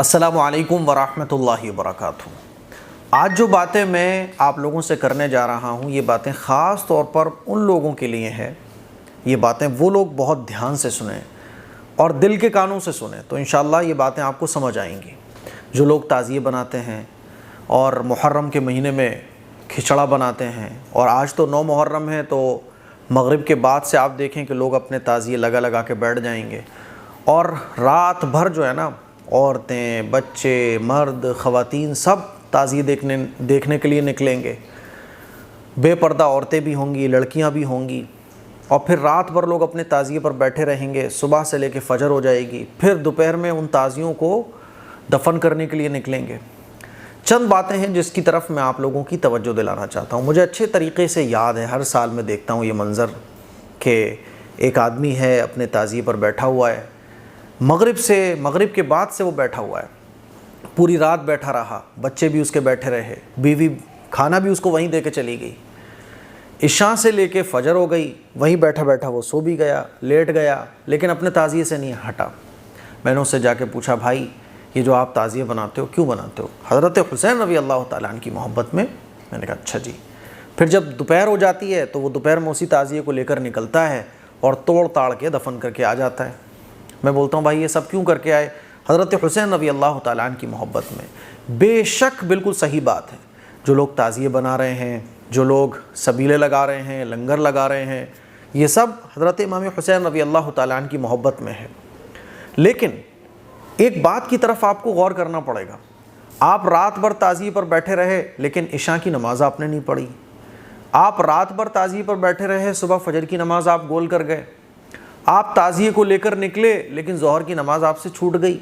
السلام علیکم ورحمۃ اللہ وبرکاتہ۔ آج جو باتیں میں آپ لوگوں سے کرنے جا رہا ہوں، یہ باتیں خاص طور پر ان لوگوں کے لیے ہیں۔ یہ باتیں وہ لوگ بہت دھیان سے سنیں اور دل کے کانوں سے سنیں تو انشاءاللہ یہ باتیں آپ کو سمجھ آئیں گی۔ جو لوگ تعزیے بناتے ہیں اور محرم کے مہینے میں کھچڑا بناتے ہیں، اور آج تو 9 محرم ہے تو مغرب کے بعد سے آپ دیکھیں کہ لوگ اپنے تعزیے لگا کے بیٹھ جائیں گے، اور رات بھر جو ہے نا، عورتیں، بچے، مرد، خواتین سب تعزیے دیکھنے کے لیے نکلیں گے۔ بے پردہ عورتیں بھی ہوں گی، لڑکیاں بھی ہوں گی، اور پھر رات بھر لوگ اپنے تعزیے پر بیٹھے رہیں گے۔ صبح سے لے کے فجر ہو جائے گی، پھر دوپہر میں ان تعزیوں کو دفن کرنے کے لیے نکلیں گے۔ چند باتیں ہیں جس کی طرف میں آپ لوگوں کی توجہ دلانا چاہتا ہوں۔ مجھے اچھے طریقے سے یاد ہے، ہر سال میں دیکھتا ہوں یہ منظر کہ ایک آدمی ہے اپنے تعزیے پر بیٹھا ہوا ہے، مغرب کے بعد سے وہ بیٹھا ہوا ہے، پوری رات بیٹھا رہا، بچے بھی اس کے بیٹھے رہے، بیوی کھانا بھی اس کو وہیں دے کے چلی گئی، عشاء سے لے کے فجر ہو گئی، وہیں بیٹھا وہ سو بھی گیا، لیٹ گیا، لیکن اپنے تعزیے سے نہیں ہٹا۔ میں نے اس سے جا کے پوچھا، بھائی یہ جو آپ تعزیے بناتے ہو کیوں بناتے ہو؟ حضرت حسین رضی اللہ تعالیٰ عنہ کی محبت میں۔ میں نے کہا اچھا جی۔ پھر جب دوپہر ہو جاتی ہے تو وہ دوپہر میں اسی تعزیے کو لے کر نکلتا ہے اور توڑ تاڑ کے دفن کر کے آ جاتا ہے۔ میں بولتا ہوں بھائی یہ سب کیوں کر کے آئے؟ حضرت حسین رضی اللہ تعالیٰ عنہ کی محبت میں۔ بے شک بالکل صحیح بات ہے، جو لوگ تعزیے بنا رہے ہیں، جو لوگ سبیلے لگا رہے ہیں، لنگر لگا رہے ہیں، یہ سب حضرت امام حسین رضی اللہ تعالیٰ عنہ کی محبت میں ہے۔ لیکن ایک بات کی طرف آپ کو غور کرنا پڑے گا۔ آپ رات بھر تعزیے پر بیٹھے رہے لیکن عشاء کی نماز آپ نے نہیں پڑھی۔ آپ رات بھر تعزیے پر بیٹھے رہے، صبح فجر کی نماز آپ گول کر گئے۔ آپ تعزیے کو لے کر نکلے لیکن ظہر کی نماز آپ سے چھوٹ گئی۔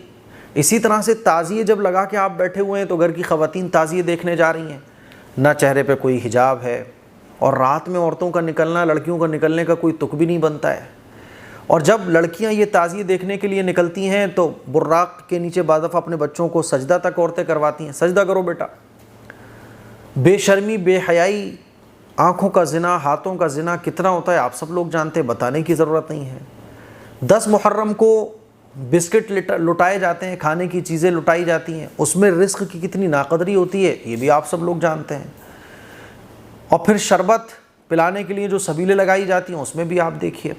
اسی طرح سے تعزیے جب لگا کے آپ بیٹھے ہوئے ہیں تو گھر کی خواتین تعزیے دیکھنے جا رہی ہیں، نہ چہرے پہ کوئی حجاب ہے، اور رات میں عورتوں کا نکلنا، لڑکیوں کا نکلنے کا کوئی تک بھی نہیں بنتا ہے۔ اور جب لڑکیاں یہ تعزیے دیکھنے کے لیے نکلتی ہیں تو براق کے نیچے بعض دفعہ اپنے بچوں کو سجدہ تک عورتیں کرواتی ہیں، سجدہ کرو بیٹا۔ بے شرمی، بے حیائی، آنکھوں کا زنا، ہاتھوں کا زنا کتنا ہوتا ہے آپ سب لوگ جانتے ہیں، بتانے کی ضرورت نہیں ہے۔ 10 محرم کو بسکٹ لٹائے جاتے ہیں، کھانے کی چیزیں لٹائی جاتی ہیں، اس میں رزق کی کتنی ناقدری ہوتی ہے یہ بھی آپ سب لوگ جانتے ہیں۔ اور پھر شربت پلانے کے لیے جو سبیلیں لگائی جاتی ہیں اس میں بھی آپ دیکھیے،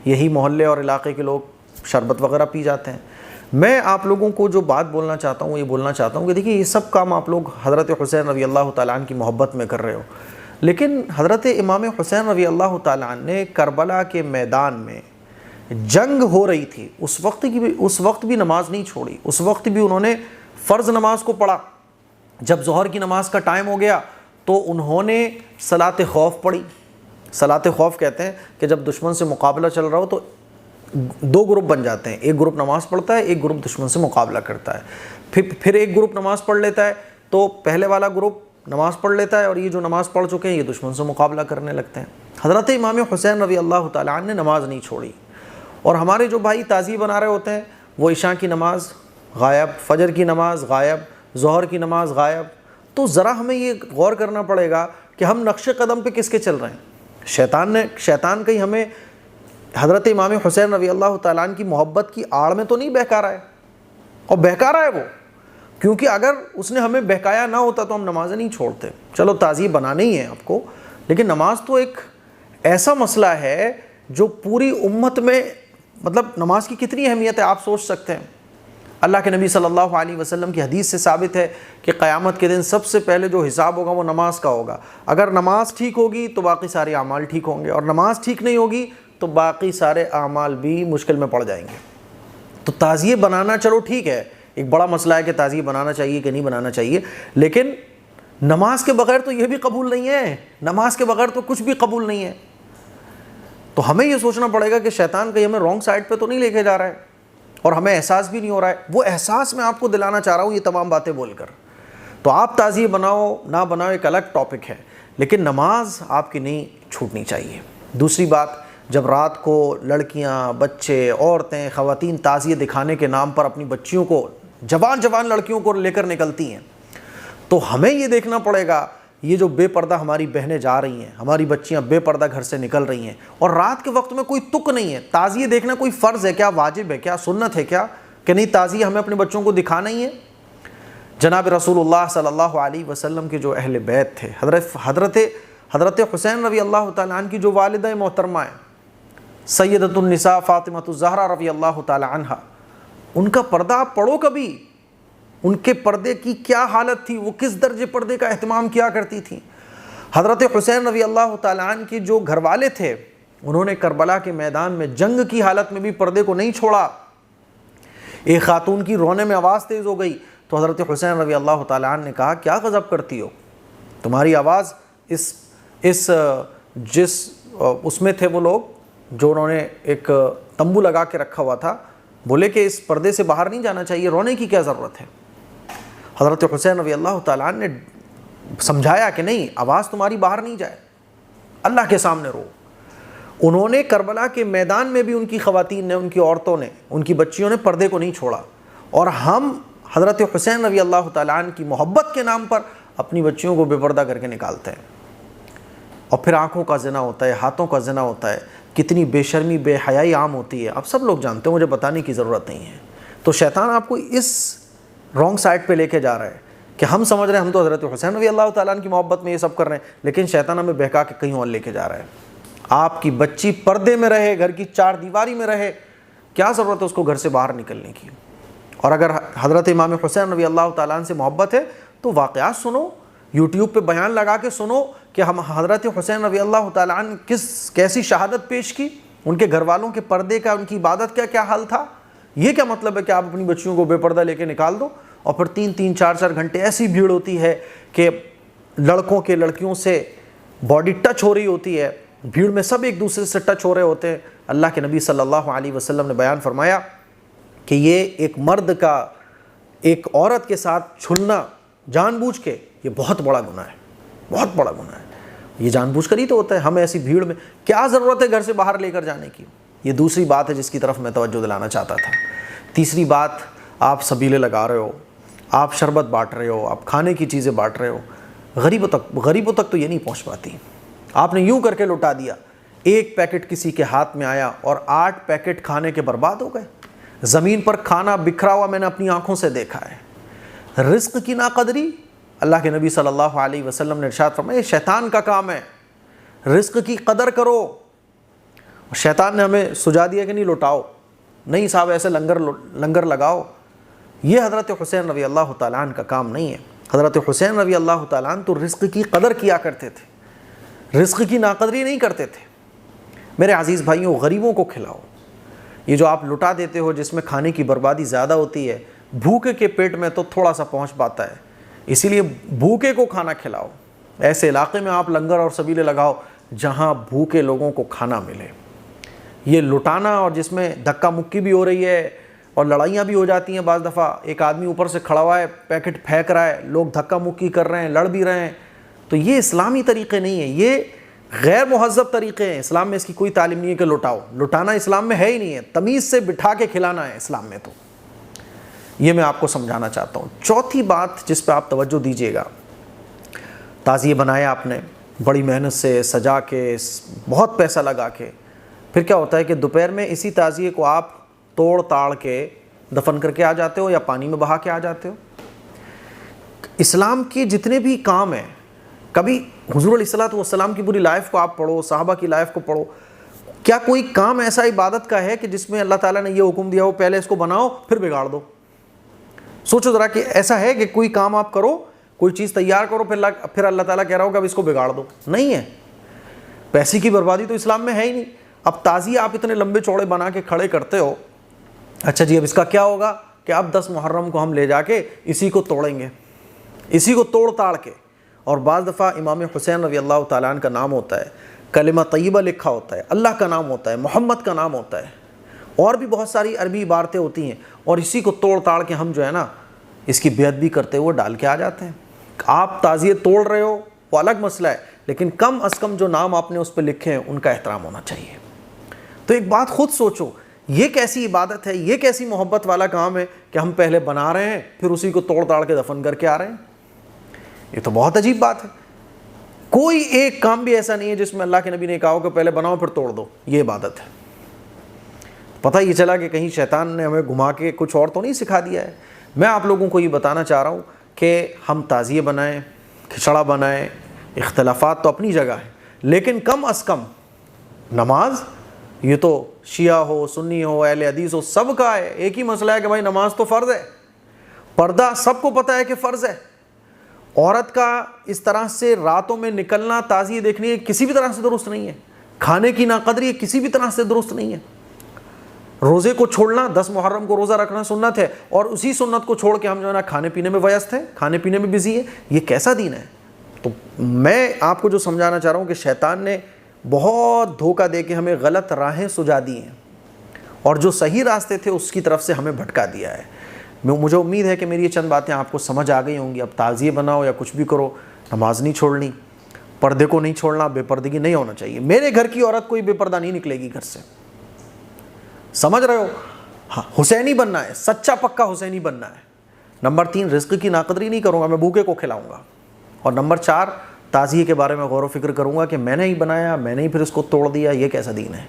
یہی محلے اور علاقے کے لوگ شربت وغیرہ پی جاتے ہیں۔ میں آپ لوگوں کو جو بات بولنا چاہتا ہوں، یہ بولنا چاہتا ہوں کہ دیکھیے یہ سب کام آپ لوگ حضرت حسین رضی اللہ تعالیٰ عنہ کی محبت میں کر رہے ہو، لیکن حضرت امام حسین رضی اللہ تعالیٰ عنہ نے کربلا کے میدان میں جنگ ہو رہی تھی، اس وقت بھی نماز نہیں چھوڑی، اس وقت بھی انہوں نے فرض نماز کو پڑھا۔ جب ظہر کی نماز کا ٹائم ہو گیا تو انہوں نے صلاۃ خوف پڑھی۔ صلاۃ خوف کہتے ہیں کہ جب دشمن سے مقابلہ چل رہا ہو تو 2 گروپ بن جاتے ہیں، ایک گروپ نماز پڑھتا ہے، ایک گروپ دشمن سے مقابلہ کرتا ہے۔ پھر ایک گروپ نماز پڑھ لیتا ہے تو پہلے والا گروپ نماز پڑھ لیتا ہے، اور یہ جو نماز پڑھ چکے ہیں یہ دشمن سے مقابلہ کرنے لگتے ہیں۔ حضرت امام حسین رضی اللہ تعالیٰ عنہ نے نماز نہیں چھوڑی، اور ہمارے جو بھائی تعزیے بنا رہے ہوتے ہیں وہ عشاء کی نماز غائب، فجر کی نماز غائب، ظہر کی نماز غائب۔ تو ذرا ہمیں یہ غور کرنا پڑے گا کہ ہم نقش قدم پہ کس کے چل رہے ہیں۔ شیطان کہیں ہمیں حضرت امام حسین رضی اللہ تعالیٰ عنہ کی محبت کی آڑ میں تو نہیں بہکا رہا ہے، اور بہکا رہا ہے وہ، کیونکہ اگر اس نے ہمیں بہکایا نہ ہوتا تو ہم نمازیں نہیں چھوڑتے۔ چلو تعزیے بنانے ہی ہیں آپ کو، لیکن نماز تو ایک ایسا مسئلہ ہے جو پوری امت میں، مطلب نماز کی کتنی اہمیت ہے آپ سوچ سکتے ہیں۔ اللہ کے نبی صلی اللہ علیہ وسلم کی حدیث سے ثابت ہے کہ قیامت کے دن سب سے پہلے جو حساب ہوگا وہ نماز کا ہوگا۔ اگر نماز ٹھیک ہوگی تو باقی سارے اعمال ٹھیک ہوں گے، اور نماز ٹھیک نہیں ہوگی تو باقی سارے اعمال بھی مشکل میں پڑ جائیں گے۔ تو تعزیے بنانا چلو ٹھیک ہے، ایک بڑا مسئلہ ہے کہ تعزیے بنانا چاہیے کہ نہیں بنانا چاہیے، لیکن نماز کے بغیر تو یہ بھی قبول نہیں ہے، نماز کے بغیر تو کچھ بھی قبول نہیں ہے۔ تو ہمیں یہ سوچنا پڑے گا کہ شیطان کہیں ہمیں رانگ سائڈ پہ تو نہیں لے کے جا رہا ہے، اور ہمیں احساس بھی نہیں ہو رہا ہے۔ وہ احساس میں آپ کو دلانا چاہ رہا ہوں یہ تمام باتیں بول کر۔ تو آپ تعزیے بناؤ نہ بناؤ ایک الگ ٹاپک ہے، لیکن نماز آپ کی نہیں چھوٹنی چاہیے۔ دوسری بات، جب رات کو لڑکیاں، بچے، عورتیں، خواتین تعزیے دکھانے کے نام پر اپنی بچیوں کو، جوان لڑکیوں کو لے کر نکلتی ہیں، تو ہمیں یہ دیکھنا پڑے گا یہ جو بے پردہ ہماری بہنیں جا رہی ہیں، ہماری بچیاں بے پردہ گھر سے نکل رہی ہیں، اور رات کے وقت میں کوئی تک نہیں ہے۔ تعزیے دیکھنا کوئی فرض ہے کیا، واجب ہے کیا، سنت ہے کیا؟ کہ نہیں تعزیہ ہمیں اپنے بچوں کو دکھانا ہی ہے؟ جناب رسول اللہ صلی اللہ علیہ وسلم کے جو اہل بیت تھے، حضرت حسین رضی اللہ تعالیٰ عنہ کی جو والدہ محترمہ ہیں سیدۃ النساء فاطمہ الزہرا رضی اللہ تعالیٰ عنہ، ان کا پردہ آپ پڑھو کبھی، ان کے پردے کی کیا حالت تھی، وہ کس درجے پردے کا اہتمام کیا کرتی تھیں۔ حضرت حسین رضی اللہ تعالیٰ عنہ کے جو گھر والے تھے، انہوں نے کربلا کے میدان میں جنگ کی حالت میں بھی پردے کو نہیں چھوڑا۔ ایک خاتون کی رونے میں آواز تیز ہو گئی تو حضرت حسین رضی اللہ تعالیٰ عنہ نے کہا کیا غضب کرتی ہو، تمہاری آواز اس میں تھے وہ لوگ جو انہوں نے ایک تمبو لگا کے رکھا ہوا تھا، بولے کہ اس پردے سے باہر نہیں جانا چاہیے، رونے کی کیا ضرورت ہے۔ حضرت حسین رضی اللہ تعالیٰ عنہ نے سمجھایا کہ نہیں، آواز تمہاری باہر نہیں جائے، اللہ کے سامنے رو۔ انہوں نے کربلا کے میدان میں بھی ان کی خواتین نے، ان کی عورتوں نے، ان کی بچیوں نے پردے کو نہیں چھوڑا، اور ہم حضرت حسین رضی اللہ تعالیٰ عنہ کی محبت کے نام پر اپنی بچیوں کو بے پردہ کر کے نکالتے ہیں، اور پھر آنکھوں کا زنا ہوتا ہے، ہاتھوں کا زنا ہوتا ہے، کتنی بے شرمی بے حیائی عام ہوتی ہے، اب سب لوگ جانتے ہیں، مجھے بتانے کی ضرورت نہیں ہے۔ تو شیطان آپ کو اس رانگ سائڈ پہ لے کے جا رہا ہے کہ ہم سمجھ رہے ہیں ہم تو حضرت حسین رضی اللہ تعالیٰ عنہ کی محبت میں یہ سب کر رہے ہیں، لیکن شیطان ہمیں بہکا کے کہیں اور لے کے جا رہا ہے۔ آپ کی بچی پردے میں رہے، گھر کی چار دیواری میں رہے، کیا ضرورت ہے اس کو گھر سے باہر نکلنے کی؟ اور اگر حضرت امام حسین رضی اللہ تعالیٰ عنہ سے محبت ہے تو واقعات سنو، یوٹیوب پہ بیان لگا کے سنو کہ ہم حضرت حسین رضی اللہ تعالیٰ عنہ کیسی شہادت پیش کی، ان کے گھر والوں کے پردے کا، ان کی عبادت کا کیا حال تھا۔ یہ کیا مطلب ہے کہ آپ اپنی بچیوں کو بے پردہ لے کے نکال دو، اور پھر 3-3 4-4 گھنٹے ایسی بھیڑ ہوتی ہے کہ لڑکوں کے لڑکیوں سے باڈی ٹچ ہو رہی ہوتی ہے، بھیڑ میں سب ایک دوسرے سے ٹچ ہو رہے ہوتے ہیں۔ اللہ کے نبی صلی اللہ علیہ وسلم نے بیان فرمایا کہ یہ ایک مرد کا ایک عورت کے ساتھ چھلنا جان بوجھ کے، یہ بہت بڑا گناہ ہے، بہت بڑا گناہ ہے، یہ جان بوجھ کر ہی تو ہوتا ہے۔ ہمیں ایسی بھیڑ میں کیا ضرورت ہے گھر سے باہر لے کر جانے کی؟ یہ دوسری بات ہے جس کی طرف میں توجہ دلانا چاہتا تھا۔ تیسری بات، آپ سبیلے لگا رہے ہو، آپ شربت بانٹ رہے ہو، آپ کھانے کی چیزیں بانٹ رہے ہو، غریبوں تک تو یہ نہیں پہنچ پاتی۔ آپ نے یوں کر کے لوٹا دیا، ایک پیکٹ کسی کے ہاتھ میں آیا اور 8 پیکٹ کھانے کے برباد ہو گئے۔ زمین پر کھانا بکھرا ہوا میں نے اپنی آنکھوں سے دیکھا ہے۔ رزق کی ناقدری، اللہ کے نبی صلی اللہ علیہ وسلم نے ارشاد فرمایا یہ شیطان کا کام ہے، رزق کی قدر کرو۔ شیطان نے ہمیں سجا دیا کہ نہیں لوٹاؤ، نہیں صاحب ایسے لنگر لگاؤ۔ یہ حضرت حسین رضی اللہ تعالیٰ عنہ کا کام نہیں ہے۔ حضرت حسین رضی اللہ تعالیٰ عنہ تو رزق کی قدر کیا کرتے تھے، رزق کی ناقدری نہیں کرتے تھے۔ میرے عزیز بھائیوں، غریبوں کو کھلاؤ۔ یہ جو آپ لٹا دیتے ہو جس میں کھانے کی بربادی زیادہ ہوتی ہے، بھوکے کے پیٹ میں تو تھوڑا سا پہنچ پاتا ہے، اسی لیے بھوکے کو کھانا کھلاؤ۔ ایسے علاقے میں آپ لنگر اور سبیلے لگاؤ جہاں بھوکے لوگوں کو کھانا ملے۔ یہ لٹانا اور جس میں دھکا مکی بھی ہو رہی ہے اور لڑائیاں بھی ہو جاتی ہیں، بعض دفعہ ایک آدمی اوپر سے کھڑا ہوا ہے، پیکٹ پھینک رہا ہے، لوگ دھکا مکی کر رہے ہیں، لڑ بھی رہے ہیں، تو یہ اسلامی طریقے نہیں ہیں، یہ غیر مہذب طریقے ہیں۔ اسلام میں اس کی کوئی تعلیم نہیں ہے کہ لٹاؤ، لٹانا اسلام میں ہے ہی نہیں ہے، تمیز سے بٹھا کے کھلانا ہے اسلام میں۔ تو یہ میں آپ کو سمجھانا چاہتا ہوں۔ چوتھی بات جس پہ آپ توجہ دیجیے گا، تعزیہ بنایا آپ نے بڑی محنت سے سجا کے، بہت پیسہ لگا کے، پھر کیا ہوتا ہے کہ دوپہر میں اسی تعزیے کو آپ توڑ تاڑ کے دفن کر کے آ جاتے ہو یا پانی میں بہا کے آ جاتے ہو۔ اسلام کے جتنے بھی کام ہیں، کبھی حضور علیہ الصلوۃ والسلام کی پوری لائف کو آپ پڑھو، صحابہ کی لائف کو پڑھو، کیا کوئی کام ایسا عبادت کا ہے کہ جس میں اللہ تعالیٰ نے یہ حکم دیا ہو پہلے اس کو بناؤ پھر بگاڑ دو؟ سوچو ذرا کہ ایسا ہے کہ کوئی کام آپ کرو، کوئی چیز تیار کرو، پھر اللہ تعالیٰ کہہ رہا ہو کہ اب اس کو بگاڑ دو؟ نہیں ہے۔ پیسے کی بربادی تو اسلام میں ہے ہی نہیں۔ اب تعزیہ آپ اتنے لمبے چوڑے بنا کے کھڑے کرتے ہو، اچھا جی اب اس کا کیا ہوگا کہ اب 10 محرم کو ہم لے جا کے اسی کو توڑیں گے، اسی کو توڑ تاڑ کے۔ اور بعض دفعہ امام حسین رضی اللہ تعالیٰ عنہ کا نام ہوتا ہے، کلمہ طیبہ لکھا ہوتا ہے، اللہ کا نام ہوتا ہے، محمد کا نام ہوتا ہے، اور بھی بہت ساری عربی عبارتیں ہوتی ہیں، اور اسی کو توڑ تاڑ کے ہم جو ہے نا اس کی بیعت بھی کرتے ہوئے ڈال کے آ جاتے ہیں۔ آپ تعزیے توڑ رہے ہو وہ الگ مسئلہ ہے، لیکن کم از کم جو نام آپ نے اس پہ لکھے ہیں ان کا احترام ہونا چاہیے۔ تو ایک بات خود سوچو، یہ کیسی عبادت ہے، یہ کیسی محبت والا کام ہے کہ ہم پہلے بنا رہے ہیں پھر اسی کو توڑ تاڑ کے دفن کر کے آ رہے ہیں؟ یہ تو بہت عجیب بات ہے۔ کوئی ایک کام بھی ایسا نہیں ہے جس میں اللہ کے نبی نے کہا ہو کہ پہلے بناؤ پھر توڑ دو، یہ عبادت ہے۔ پتہ یہ چلا کہ کہیں شیطان نے ہمیں گھما کے کچھ اور تو نہیں سکھا دیا ہے۔ میں آپ لوگوں کو یہ بتانا چاہ رہا ہوں کہ ہم تعزیے بنائیں، کھچڑا بنائیں، اختلافات تو اپنی جگہ ہے، لیکن کم از کم نماز، یہ تو شیعہ ہو، سنی ہو، اہل حدیث ہو، سب کا ہے، ایک ہی مسئلہ ہے کہ بھائی نماز تو فرض ہے، پردہ سب کو پتہ ہے کہ فرض ہے۔ عورت کا اس طرح سے راتوں میں نکلنا، تعزیے دیکھنی، کسی بھی طرح سے درست نہیں ہے۔ کھانے کی ناقدری کسی بھی طرح سے درست نہیں ہے۔ روزے کو چھوڑنا، 10 محرم کو روزہ رکھنا سنت ہے، اور اسی سنت کو چھوڑ کے ہم جو ہے نا کھانے پینے میں ویست ہیں، کھانے پینے میں بزی ہے، یہ کیسا دین ہے؟ تو میں آپ کو جو سمجھانا چاہ رہا ہوں کہ شیطان نے بہت دھوکہ دے کے ہمیں غلط راہیں سجا دی ہیں، اور جو صحیح راستے تھے اس کی طرف سے ہمیں بھٹکا دیا ہے۔ مجھے امید ہے کہ میری یہ چند باتیں آپ کو سمجھ آ گئی ہوں گی۔ اب تعزیے بناؤ یا کچھ بھی کرو، نماز نہیں چھوڑنی، پردے کو نہیں چھوڑنا، بے پردگی نہیں ہونا چاہیے۔ میرے گھر کی عورت کوئی بے پردہ نہیں نکلے گی گھر سے، سمجھ رہے ہو؟ ہاں، حسینی بننا ہے، سچا پکا حسینی بننا ہے۔ نمبر 3، رزق کی ناقدری نہیں کروں گا، میں بھوکے کو کھلاؤں گا۔ اور نمبر 4، تعزیے کے بارے میں غور و فکر کروں گا کہ میں نے ہی بنایا، میں نے ہی پھر اس کو توڑ دیا، یہ کیسا دین ہے؟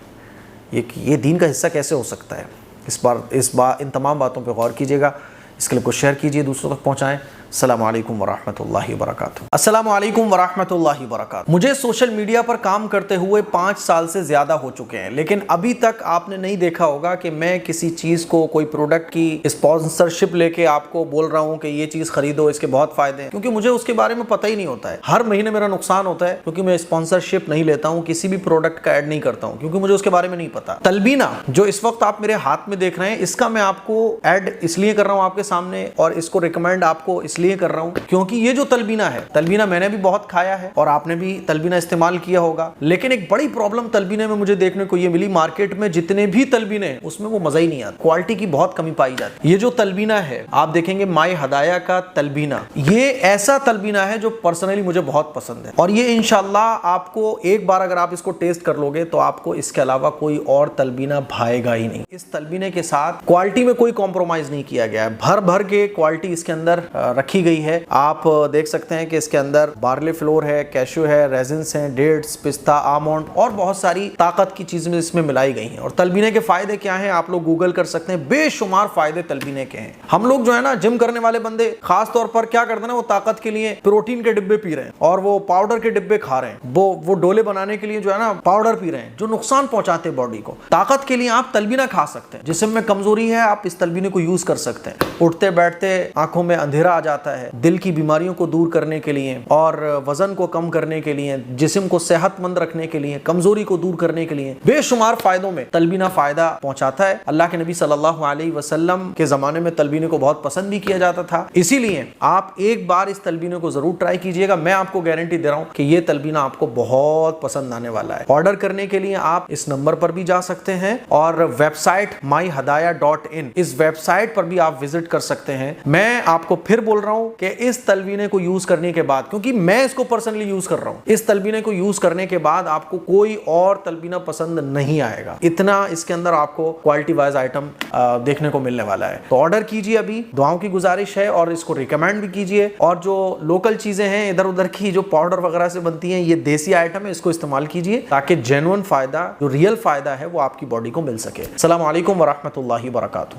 یہ دین کا حصہ کیسے ہو سکتا ہے؟ ان تمام باتوں پہ غور کیجیے گا۔ اس کلپ کو شیئر کیجیے، دوسروں تک پہنچائیں۔ السلام علیکم ورحمۃ اللہ وبرکاتہ۔ السلام علیکم ورحمۃ اللہ وبرکاتہ۔ مجھے سوشل میڈیا پر کام کرتے ہوئے 5 سال سے زیادہ ہو چکے ہیں، لیکن ابھی تک آپ نے نہیں دیکھا ہوگا کہ میں کسی چیز کو، کوئی پروڈکٹ کی اسپانسرشپ لے کے آپ کو بول رہا ہوں کہ یہ چیز خریدو، اس کے بہت فائدے ہیں، کیونکہ مجھے اس کے بارے میں پتہ ہی نہیں ہوتا ہے۔ ہر مہینے میرا نقصان ہوتا ہے کیونکہ میں اسپانسرشپ نہیں لیتا ہوں، کسی بھی پروڈکٹ کا ایڈ نہیں کرتا ہوں، کیونکہ مجھے اس کے بارے میں نہیں پتا۔ تلبینہ جو اس وقت آپ میرے ہاتھ میں دیکھ رہے ہیں، اس کا میں آپ کو ایڈ اس لیے کر رہا ہوں آپ کے سامنے، اور اس کو ریکمینڈ آپ کو اس لیے کر رہا ہوں کیونکہ یہ جو تلبینہ ہے، تلبینہ میں نے بھی بہت کھایا ہے اور آپ نے بھی تلبینہ استعمال کیا ہوگا، لیکن ایک بڑی پرابلم تلبینے میں مجھے دیکھنے کو یہ ملی، مارکیٹ میں جتنے بھی تلبینے ہیں اس میں وہ مزہ ہی نہیں آتا، کوالٹی کی بہت کمی پائی جاتی ہے۔ یہ جو تلبینہ ہے، آپ دیکھیں گے مائی ہدایہ کا تلبینہ، یہ ایسا تلبینہ ہے جو پرسنلی مجھے بہت پسند ہے، اور یہ انشاءاللہ آپ کو ایک بار اگر آپ اس کو ٹیسٹ کر لو گے تو آپ کو اس کے علاوہ کوئی اور تلبینہ بھائے گا ہی نہیں۔ اس تلبینے کے ساتھ کوالٹی میں کوئی کمپرومائز نہیں کیا گیا ہے، بھر بھر کے کوالٹی اس کے اندر رکھی گئی ہے۔ آپ دیکھ سکتے ہیں کہ اس کے اندر بارلے فلور ہے، کیشو ہے، ریزنس ہیں، ڈیٹس، پستہ، آلمنڈ اور بہت ساری طاقت کی چیزیں اس میں ملائی گئی ہیں۔ اور تلبینے کے فائدے کیا ہیں آپ لوگ گوگل کر سکتے ہیں، بے شمار فائدے تلبینے کے ہیں۔ ہم لوگ جو ہے نا جم کرنے والے بندے خاص طور پر کیا کرتے ہیں نا، وہ طاقت کے لیے پروٹین کے ڈبے پی رہے ہیں اور وہ پاؤڈر کے ڈبے کھا رہے ہیں، وہ ڈولے بنانے کے لیے جو ہے نا پاؤڈر پی رہے ہیں جو نقصان پہنچاتے ہیں باڈی کو۔ طاقت کے لیے آپ تلبینہ کھا سکتے ہیں، جسم میں کمزوری ہے آپ اس تلبینے کو یوز کر سکتے ہیں، اٹھتے بیٹھتے آنکھوں میں اندھیرا آ جاتا ہے، دل کی بیماریوں کو دور کرنے کے لیے اور وزن کو کم کرنے کے لیے، جسم کو صحت مند رکھنے کے لیے، کمزوری کو دور کرنے کے لیے، بے شمار فائدوں میں تلبینہ فائدہ پہنچاتا ہے۔ اللہ کے نبی صلی اللہ علیہ وسلم کے زمانے میں تلبینے کو بہت پسند بھی کیا جاتا تھا، اسی لیے آپ ایک بار اس تلبینے کو ضرور ٹرائی کیجئے گا۔ میں آپ کو گارنٹی دے رہا ہوں کہ یہ تلبینہ آپ کو بہت پسند آنے والا ہے۔ آرڈر کرنے کے لیے آپ اس نمبر پر بھی جا سکتے ہیں اور ویب سائٹ myhadaya.in، اس ویب سائٹ پر بھی آپ وزٹ کر سکتے ہیں۔ میں آپ کو پھر بول رہا ہوں کہ اس تلبینے کو یوز کرنے کے بعد، کیونکہ میں اس کو پرسنلی یوز کر رہا ہوں، اس تلبینے کو یوز کرنے کے بعد آپ کو کوئی اور تلبینہ پسند نہیں آئے گا، اتنا اس کے اندر آپ کو کوالٹی وائز آئٹم دیکھنے کو ملنے والا ہے۔ تو آرڈر کیجئے ابھی، دعاؤں کی گزارش ہے، اور اس کو ریکمینڈ بھی کیجئے، اور جو لوکل چیزیں ہیں ادھر ادھر کی جو پاؤڈر وغیرہ سے بنتی ہیں، یہ دیسی آئٹم ہے، اس کو استعمال کیجئے تاکہ جینوئن فائدہ، جو ریئل فائدہ ہے وہ آپ کی باڈی کو مل سکے۔ السلام علیکم ورحمۃ اللہ وبرکاتہ۔